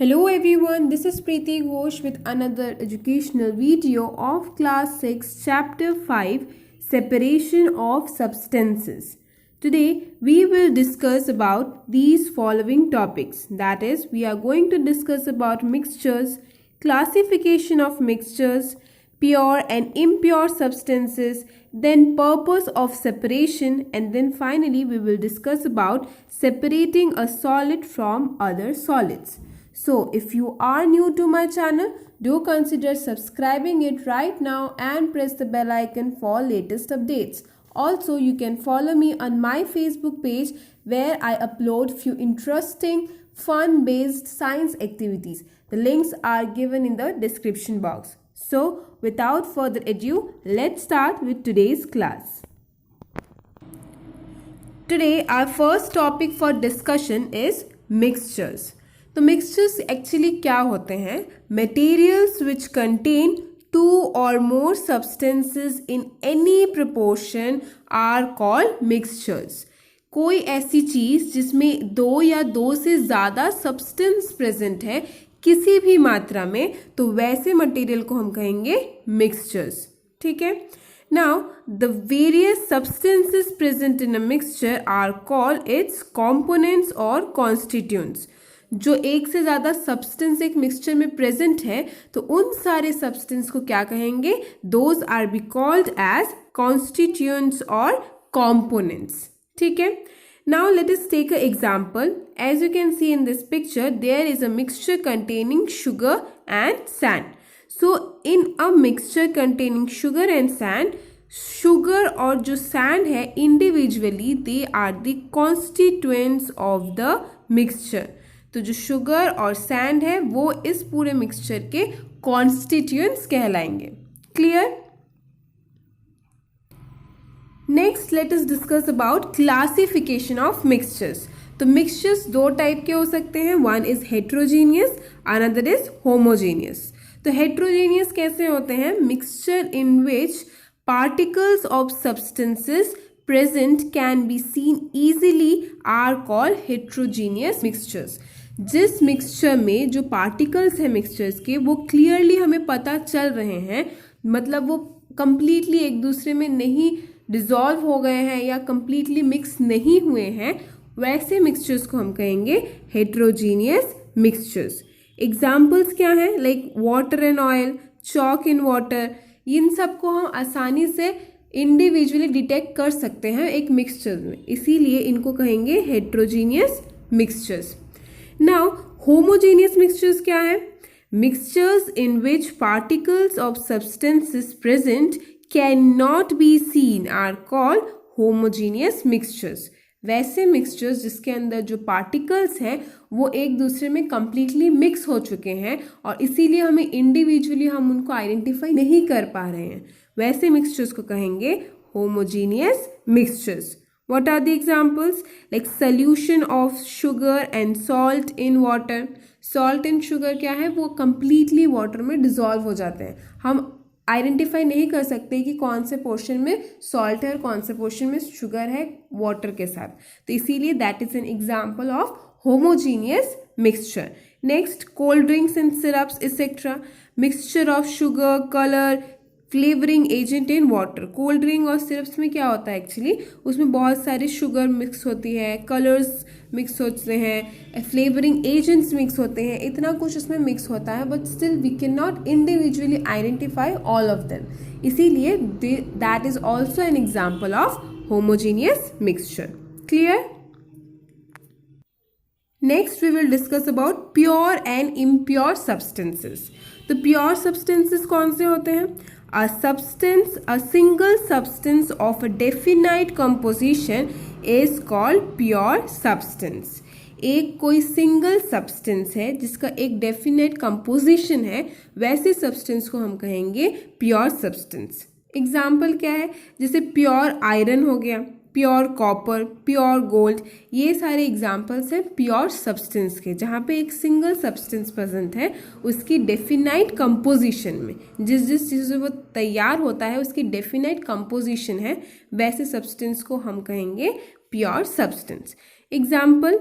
Hello everyone, this is Preeti Ghosh with another educational video of class 6 chapter 5 separation of substances. Today we will discuss about these following topics, that is we are going to discuss about mixtures, classification of mixtures, pure and impure substances, then purpose of separation, and then finally we will discuss about separating a solid from other solids. So if you are new to my channel, do consider subscribing it right now and press the bell icon for latest updates. Also, you can follow me on my Facebook page where I upload few interesting fun-based science activities. The links are given in the description box. So without further ado, let's start with today's class. Today our first topic for discussion is mixtures. तो mixtures actually क्या होते हैं? Materials which contain two or more substances in any proportion are called mixtures. कोई ऐसी चीज़ जिसमें दो या दो से ज़्यादा सब्सटेंस प्रेजेंट है किसी भी मात्रा में, तो वैसे मटेरियल को हम कहेंगे मिक्सचर्स. ठीक है. Now, the various substances present in a mixture are called its components or constituents. जो एक से ज़्यादा सब्सटेंस एक मिक्सचर में प्रेजेंट है तो उन सारे सब्सटेंस को क्या कहेंगे? Those are be called as constituents or components. ठीक है. Now let us take an example. As you can see in this picture, there is a mixture containing sugar and sand. So in a mixture containing sugar and sand, sugar और जो sand है individually they are the constituents of the mixture. तो जो sugar और sand है वो इस पूरे मिक्सचर के कॉन्स्टिट्यूएंट्स कहलाएंगे. Clear? Next let us discuss about classification of mixtures. तो मिक्सचर्स दो टाइप के हो सकते हैं. One is heterogeneous, another is homogeneous. तो हेट्रोजीनियस कैसे होते हैं? Mixture in which particles of substances present can be seen easily are called heterogeneous mixtures. जिस मिक्सचर में जो पार्टिकल्स हैं मिक्सचर्स के वो क्लियरली हमें पता चल रहे हैं, मतलब वो कंप्लीटली एक दूसरे में नहीं डिसॉल्व हो गए हैं या कंप्लीटली मिक्स नहीं हुए हैं, वैसे मिक्सचर्स को हम कहेंगे हेट्रोजीनियस मिक्सचर्स. एग्जाम्पल्स क्या हैं? Like water and oil, chalk in water. इन सब को हम आसानी से इंडिविजुअली डिटेक्ट कर सकते हैं एक मिक्सचर में, इसीलिए इनको कहेंगे heterogeneous mixtures. Now homogeneous mixtures क्या है? Mixtures in which particles of substances present can not be seen are called homogeneous mixtures. वैसे मिक्सचर्स जिसके अंदर जो पार्टिकल्स हैं वो एक दूसरे में कंप्लीटली मिक्स हो चुके हैं और इसीलिए हमें इंडिविजुअली हम उनको आइडेंटिफाई नहीं कर पा रहे हैं, वैसे मिक्सचर्स को कहेंगे homogeneous mixtures. What are the examples? Like solution of sugar and salt in water. Salt and sugar क्या है? वो completely water में dissolve हो जाते हैं. हम आइडेंटिफाई नहीं कर सकते कि कौन से पोर्शन में सॉल्ट है और कौन से पोर्शन में शुगर है वाटर के साथ, तो इसीलिए that is an example of homogeneous mixture. Next cold drinks and syrups etcetera. Mixture of sugar, colour, flavouring agent in water. Cold drink और सिरप्स में क्या होता है एक्चुअली? उसमें बहुत सारे शुगर मिक्स होती है, कलर्स मिक्स होते हैं, फ्लेवरिंग एजेंट्स मिक्स होते हैं, इतना कुछ उसमें मिक्स होता है, but still we can not individually identify all of them. इसीलिए that is also an example of homogeneous mixture. Clear? Next we will discuss about pure and impure substances. तो pure substances कौन से होते हैं? A substance, a single substance of a definite composition is called pure substance. एक कोई single substance है जिसका एक डेफिनेट कंपोजिशन है, वैसे सब्सटेंस को हम कहेंगे प्योर सब्सटेंस. एग्जाम्पल क्या है? जैसे प्योर आयरन हो गया, प्योर कॉपर, प्योर गोल्ड, ये सारे एग्जाम्पल्स हैं प्योर सब्सटेंस के, जहाँ पे एक सिंगल सब्सटेंस प्रेजेंट है उसकी डेफिनाइट कंपोजिशन में, जिस जिस चीज़ से वो तैयार होता है उसकी डेफिनाइट कंपोजिशन है, वैसे सब्सटेंस को हम कहेंगे प्योर सब्सटेंस. एग्जाम्पल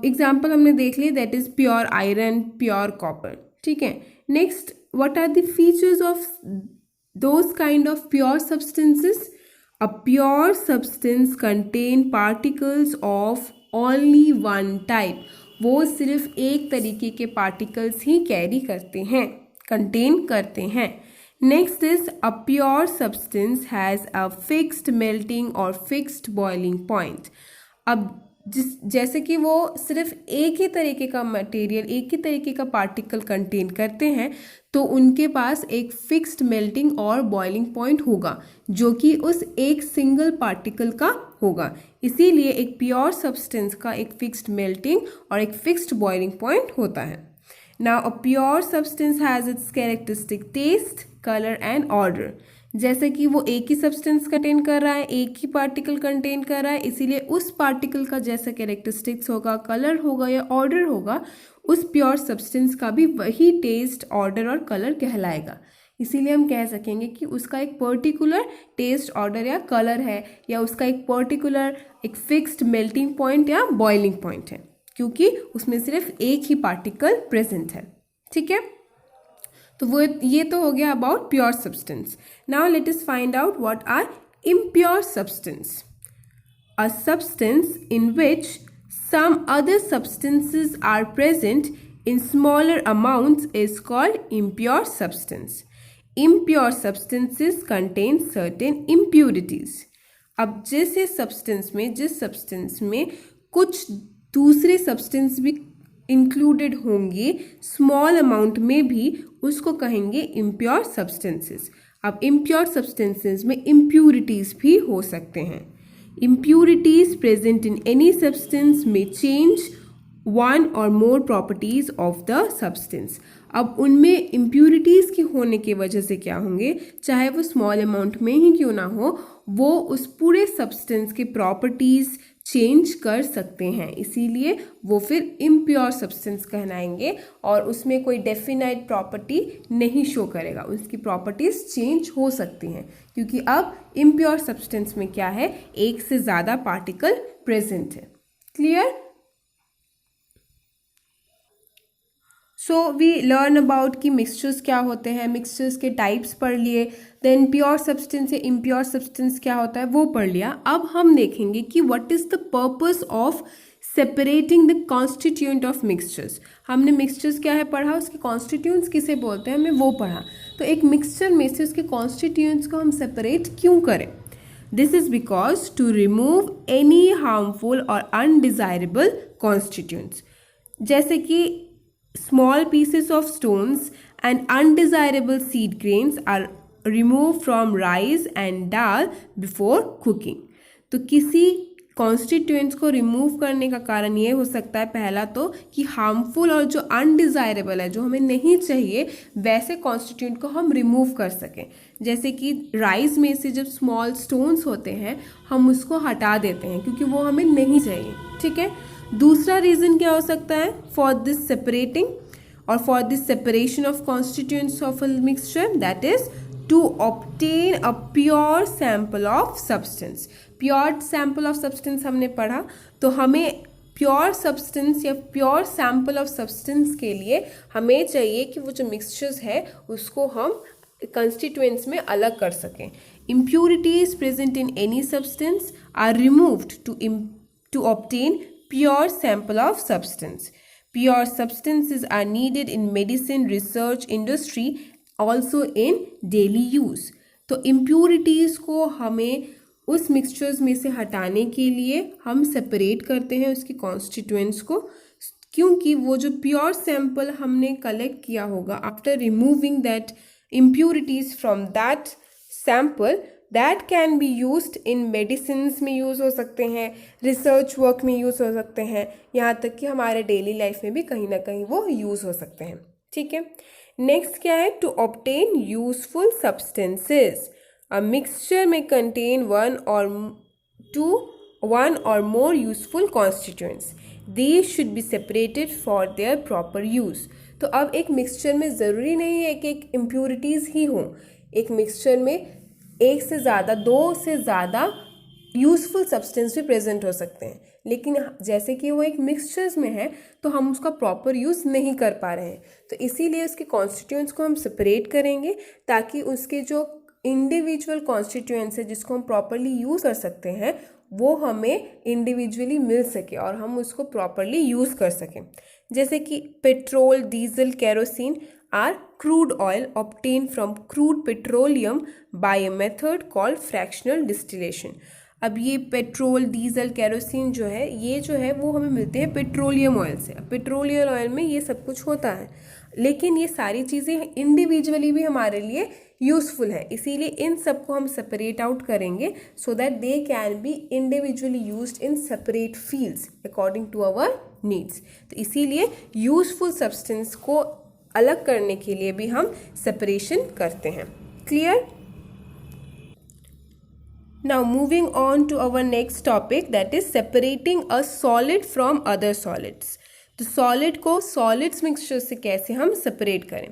एग्जाम्पल हमने देख लिया, that is pure iron, pure copper, ठीक है। Next, what are the features of those kind of pure substances? A pure substance contain particles of only one type, वो सिर्फ एक तरीके के पार्टिकल्स ही कैरी करते हैं, कंटेन करते हैं। Next is a pure substance has a fixed melting और फिक्स्ड बॉइलिंग पॉइंट। अब जैसे कि वो सिर्फ एक ही तरीके का मटेरियल, एक ही तरीके का पार्टिकल कंटेन करते हैं, तो उनके पास एक फिक्स्ड मेल्टिंग और बॉइलिंग पॉइंट होगा जो कि उस एक सिंगल पार्टिकल का होगा। इसीलिए एक प्योर सब्सटेंस का एक फिक्स्ड मेल्टिंग और एक फिक्स्ड बॉइलिंग पॉइंट होता है। Now a pure substance has its characteristic taste, colour and odour. जैसे कि वो एक ही सब्सटेंस कंटेन कर रहा है, एक ही पार्टिकल कंटेन कर रहा है, इसीलिए उस पार्टिकल का जैसा कैरेक्टरिस्टिक्स होगा, कलर होगा या ऑर्डर होगा, उस प्योर सब्सटेंस का भी वही टेस्ट, ऑर्डर और कलर कहलाएगा। इसीलिए हम कह सकेंगे कि उसका एक पर्टिकुलर टेस्ट, ऑर्डर या कलर है, या उसका एक पर्टिकुलर एक फिक्स्ड मेल्टिंग पॉइंट या बॉइलिंग पॉइंट है, क्योंकि उसमें सिर्फ एक ही पार्टिकल प्रेजेंट है, ठीक है। तो वो ये तो हो गया about pure substance. Now let us find out what are impure substance. A substance in which some other substances are present in smaller amounts is called impure substance. Impure substances contain certain impurities. अब जिस substance में कुछ दूसरे substance भी included होंगे small amount में भी, उसको कहेंगे इम्प्योर सब्सटेंसेस। अब इम्प्योर सब्सटेंसेस में इम्प्यूरिटीज भी हो सकते हैं। Impurities present in any substance may change one or more properties of the substance. अब उनमें impurities की होने की वजह से क्या होंगे, चाहे वो स्मॉल अमाउंट में ही क्यों ना हो, वो उस पूरे सब्सटेंस के प्रॉपर्टीज चेंज कर सकते हैं, इसीलिए वो फिर इम्प्योर सब्सटेंस कहलाएंगे और उसमें कोई डेफिनाइट प्रॉपर्टी नहीं शो करेगा, उसकी प्रॉपर्टीज चेंज हो सकती हैं, क्योंकि अब इम्प्योर सब्सटेंस में क्या है, एक से ज़्यादा पार्टिकल प्रेजेंट है। Clear? So we learn about कि मिक्सचर्स क्या होते हैं, मिक्सचर्स के टाइप्स पढ़ लिए, देन प्योर सब्सटेंस या इम्प्योर सब्सटेंस क्या होता है वो पढ़ लिया। अब हम देखेंगे कि what is the purpose of separating the constituent of mixtures. हमने मिक्सचर्स क्या है पढ़ा, उसके कॉन्स्टिट्यूएंट्स किसे बोलते हैं हमने वो पढ़ा। तो एक मिक्सचर में से उसके कॉन्स्टिट्यूएंट्स को हम सेपरेट क्यों करें? This is because to remove any harmful or undesirable constituents, जैसे कि small pieces of stones and undesirable seed grains are removed from rice and dal before cooking. तो किसी कॉन्स्टिट्यूएंट्स को रिमूव करने का कारण ये हो सकता है, पहला तो कि हार्मफुल और जो अनडिजायरेबल है, जो हमें नहीं चाहिए, वैसे कॉन्स्टिट्यूएंट को हम रिमूव कर सकें। जैसे कि राइस में से जब स्मॉल स्टोन्स होते हैं हम उसको हटा देते हैं क्योंकि वो हमें नहीं चाहिए, ठीक है। दूसरा रीज़न क्या हो सकता है for this separating or for this separation of constituents of a mixture, that is to obtain a pure sample of substance. Pure sample of substance हमने पढ़ा, तो हमें प्योर सब्सटेंस या प्योर सैंपल ऑफ सब्सटेंस के लिए हमें चाहिए कि वो जो मिक्सचर्स है उसको हम कंस्टिट्यूएंट्स में अलग कर सकें। Impurities present in any substance are removed to obtain pure sample of substance. Pure substances are needed in medicine, research, industry, also in daily use. तो impurities को हमें उस मिक्सचर्स में से हटाने के लिए हम सेपरेट करते हैं उसके कॉन्स्टिट्यूएंट्स को, क्योंकि वो जो प्योर सैंपल हमने कलेक्ट किया होगा after removing that impurities from that sample, that can be used in medicines में यूज़ हो सकते हैं, रिसर्च वर्क में यूज़ हो सकते हैं, यहाँ तक कि हमारे डेली लाइफ में भी कहीं ना कहीं वो यूज़ हो सकते हैं, ठीक है। नेक्स्ट क्या है, to obtain useful substances. A mixture में contain one or more useful constituents, they should be separated for their proper use. तो अब एक मिक्सचर में ज़रूरी नहीं है कि एक इम्प्यूरिटीज़ ही हों, एक मिक्सचर में एक से ज़्यादा, दो से ज़्यादा यूजफुल सब्सटेंस भी प्रेजेंट हो सकते हैं, लेकिन जैसे कि वो एक मिक्सचर्स में है तो हम उसका प्रॉपर यूज़ नहीं कर पा रहे हैं, तो इसीलिए उसके कॉन्स्टिट्यूएंट्स को हम सेपरेट करेंगे ताकि उसके जो इंडिविजुअल कॉन्स्टिट्यूएंट्स है जिसको हम प्रॉपरली यूज़ कर सकते हैं वो हमें इंडिविजुअली मिल सके और हम उसको प्रॉपरली यूज़ कर सकें। जैसे कि petrol, diesel, kerosene are crude oil obtained from crude petroleum by a method called fractional distillation। अब ये पेट्रोल, डीजल, केरोसिन जो है ये जो है वो हमें मिलते हैं पेट्रोलियम ऑयल से। पेट्रोलियम ऑयल में ये सब कुछ होता है, लेकिन ये सारी चीज़ें इंडिविजुअली भी हमारे लिए यूज़फुल है, इसीलिए इन सबको हम सेपरेट आउट करेंगे so that they can be individually used in separate fields according to our needs. तो इसीलिए यूजफुल सब्सटेंस को अलग करने के लिए भी हम सेपरेशन करते हैं। Clear? Now moving on to our next topic, that is separating a solid from other solids। तो सॉलिड को सॉलिड्स मिक्सचर से कैसे हम सेपरेट करें?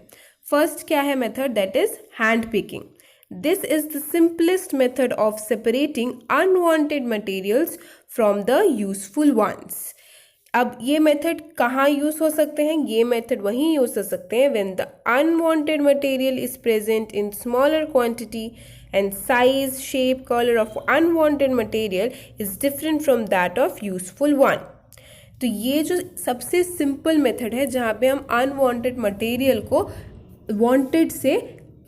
फर्स्ट क्या है method? That is hand picking. This is the simplest method of separating unwanted materials from the useful ones. अब ये मेथड कहाँ यूज हो सकते हैं? ये मेथड वहीं यूज हो सकते हैं when the unwanted material is present in smaller quantity and size, shape, color of unwanted material is different from that of useful one। तो ये जो सबसे सिंपल मेथड है जहाँ पे हम अनवांटेड मटेरियल को वांटेड से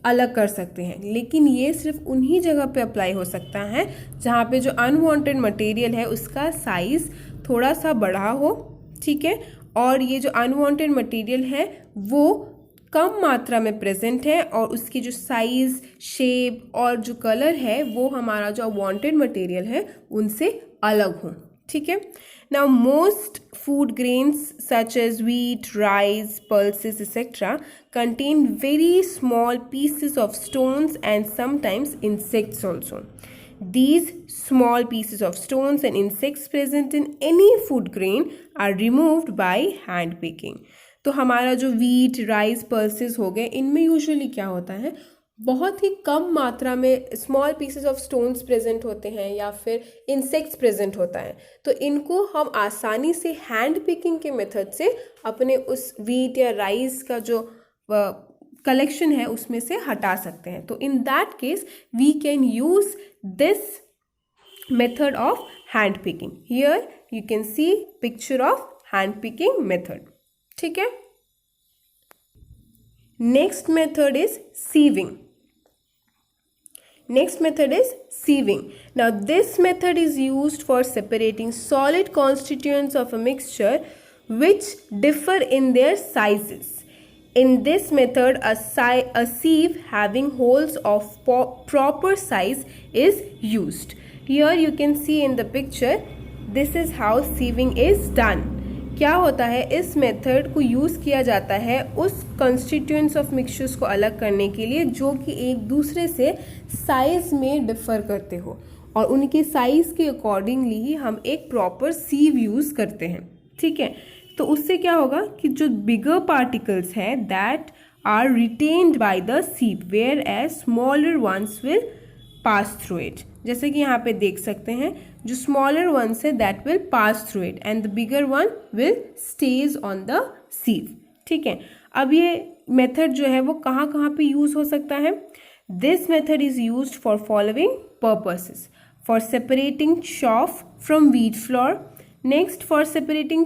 अलग कर सकते हैं, लेकिन ये सिर्फ उन्हीं जगह पे अप्लाई हो सकता है जहाँ पे जो अनवांटेड मटेरियल है उसका साइज थोड़ा सा बड़ा हो, ठीक है, और ये जो अनवांटेड मटेरियल है वो कम मात्रा में प्रेजेंट है और उसकी जो साइज, शेप और जो कलर है वो हमारा जो वांटेड मटेरियल है उनसे अलग हो, ठीक है। Now most food grains such as wheat, rice, pulses etc. contain very small pieces of stones and sometimes insects also। These small pieces of stones and insects present in any food grain are removed by hand picking। तो हमारा जो wheat, rice, pulses हो गए, इनमें usually क्या होता है, बहुत ही कम मात्रा में small pieces of stones present होते हैं या फिर इंसेक्ट्स प्रेजेंट होता है, तो इनको हम आसानी से हैंड पिकिंग के मेथड से अपने उस वीट या राइस का जो कलेक्शन है उसमें से हटा सकते हैं। तो in that case we can use this method of hand picking. Here you can see picture of hand picking method, ठीक है। Next method is sieving. Next method is sieving। Now this method is used for separating solid constituents of a mixture which differ in their sizes। In this method a sieve having holes of proper size is used। Here you can see in the picture, this is how sieving is done। क्या होता है, इस method को use किया जाता है उस constituents of mixtures को अलग करने के लिए जो कि एक दूसरे से साइज में डिफर करते हो, और उनके साइज के अकॉर्डिंगली ही हम एक प्रॉपर सीव यूज़ करते हैं, ठीक है। तो उससे क्या होगा कि जो बिगर पार्टिकल्स हैं that are retained by the sieve whereas smaller ones will pass through it. जैसे कि यहाँ पे देख सकते हैं, जो स्मॉलर वंस है that will pass through it and the bigger one will stays on the sieve, ठीक है। अब ये मेथड जो है वो कहाँ कहाँ पे यूज हो सकता है? This method is used for following purposes. For separating chaff from wheat flour, next for separating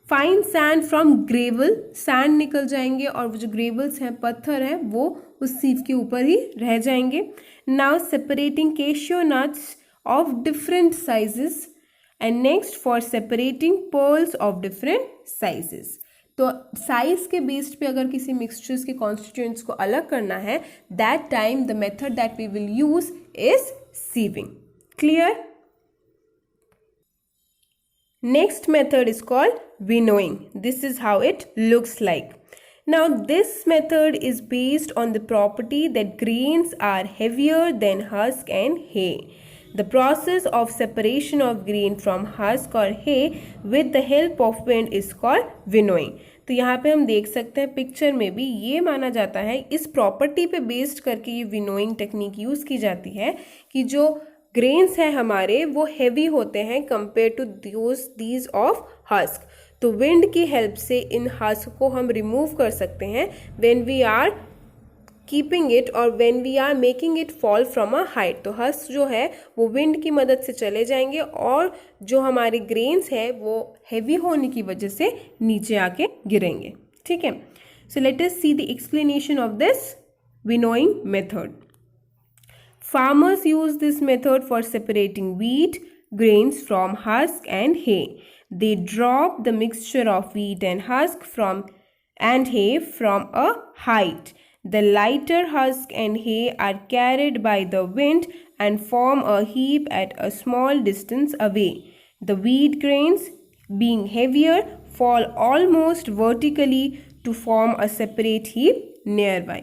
fine sand from gravel, sand निकल जाएंगे और वो जो ग्रेवल्स हैं, पत्थर हैं, वो उस सीव के ऊपर ही रह जाएंगे। Now separating cashew nuts of different sizes and next for separating pearls of different sizes. तो साइज के बेस्ड पे अगर किसी मिक्सचर्स के कॉन्स्टिट्यूएंट्स को अलग करना है, that time the method that we will use is sieving. Clear? Next method is called winnowing। This is how it looks like। Now this method is based on the property that grains are heavier than husk and hay। The process of separation of grain from husk or hay with the help of wind is called winnowing। तो यहाँ पे हम देख सकते हैं picture में भी ये माना जाता है, इस प्रॉपर्टी पे बेस्ड करके ये विनोइंग टेक्निक यूज़ की जाती है कि जो ग्रेन्स हैं हमारे वो हैवी होते हैं compare to these of husk. तो विंड की हेल्प से इन हस्क को हम रिमूव कर सकते हैं when we are keeping it और when we are making it fall from a height. तो हस्क जो है वो विंड की मदद से चले जाएंगे और जो हमारे ग्रेन्स है वो हैवी होने की वजह से नीचे आके गिरेंगे। ठीक है, so let us see the explanation of this winnowing method. Farmers use this method for separating wheat grains from husk and hay. They drop the mixture of wheat and husk and hay from a height. The lighter husk and hay are carried by the wind and form a heap at a small distance away. The wheat grains, being heavier, fall almost vertically to form a separate heap nearby.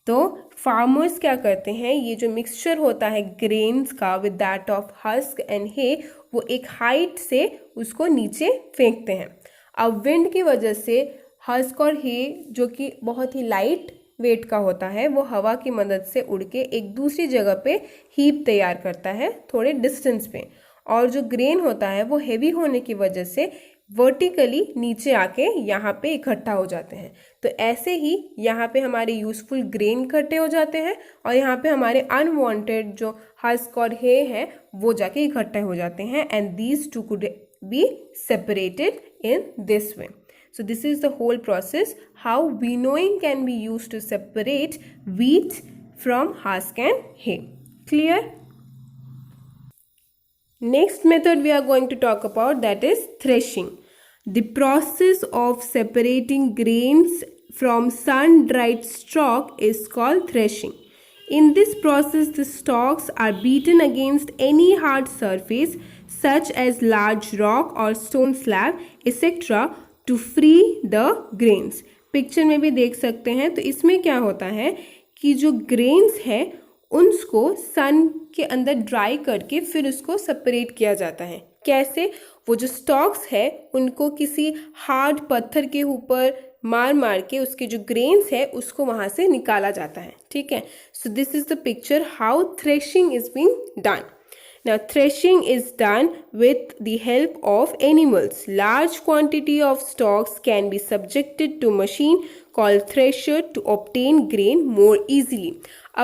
तो farmers क्या करते हैं, ये जो mixture होता है grains का with that of husk and hay, वो एक हाइट से उसको नीचे फेंकते हैं। अब विंड की वजह से हस्क और हे जो कि बहुत ही लाइट वेट का होता है वो हवा की मदद से उड़ के एक दूसरी जगह पे हीप तैयार करता है थोड़े डिस्टेंस पे, और जो ग्रेन होता है वो हेवी होने की वजह से वर्टिकली नीचे आके यहाँ पे इकट्ठा हो जाते हैं। तो ऐसे ही यहाँ पे हमारे यूजफुल ग्रेन इकट्ठे हो जाते हैं और यहाँ पे हमारे अनवांटेड जो हस्क और हे हैं वो जाके इकट्ठे हो जाते हैं, and these two could be separated in this way. So this is the whole process how winnowing can be used to separate wheat from husk and hay. Clear? Next method we are going to talk about, that is threshing. The process of separating grains from sun-dried stalk is called threshing. In this process, the stalks are beaten against any hard surface such as large rock or stone slab, etc. to free the grains. Picture में भी देख सकते हैं। तो इसमें क्या होता है कि जो ग्रेन्स है उनको सन के अंदर ड्राई करके फिर उसको सेपरेट किया जाता है। कैसे? वो जो स्टॉक्स है उनको किसी हार्ड पत्थर के ऊपर मार मार के उसके जो ग्रेन्स है उसको वहां से निकाला जाता है। ठीक है, so this is the picture how threshing is being done. Now threshing is done with the help of animals. Large quantity of stalks can be subjected to machine called thresher to obtain grain more easily.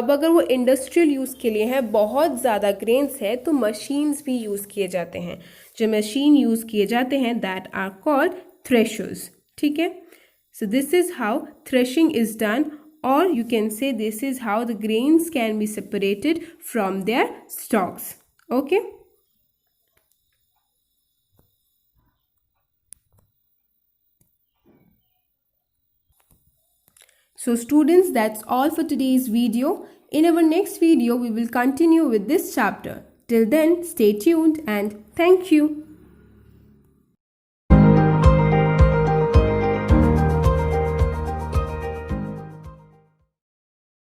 अब अगर वो industrial use के लिए है, बहुत ज़्यादा grains है, तो मशीन्स भी यूज़ किए जाते हैं। जो मशीन यूज़ किए जाते हैं दैट आर कॉल्ड थ्रेशर्स। ठीक है, so this is how threshing is done, और you can say this is how the grains can be separated from their stalks. Okay. So students, that's all for today's video. In our next video, we will continue with this chapter. Till then, stay tuned and thank you.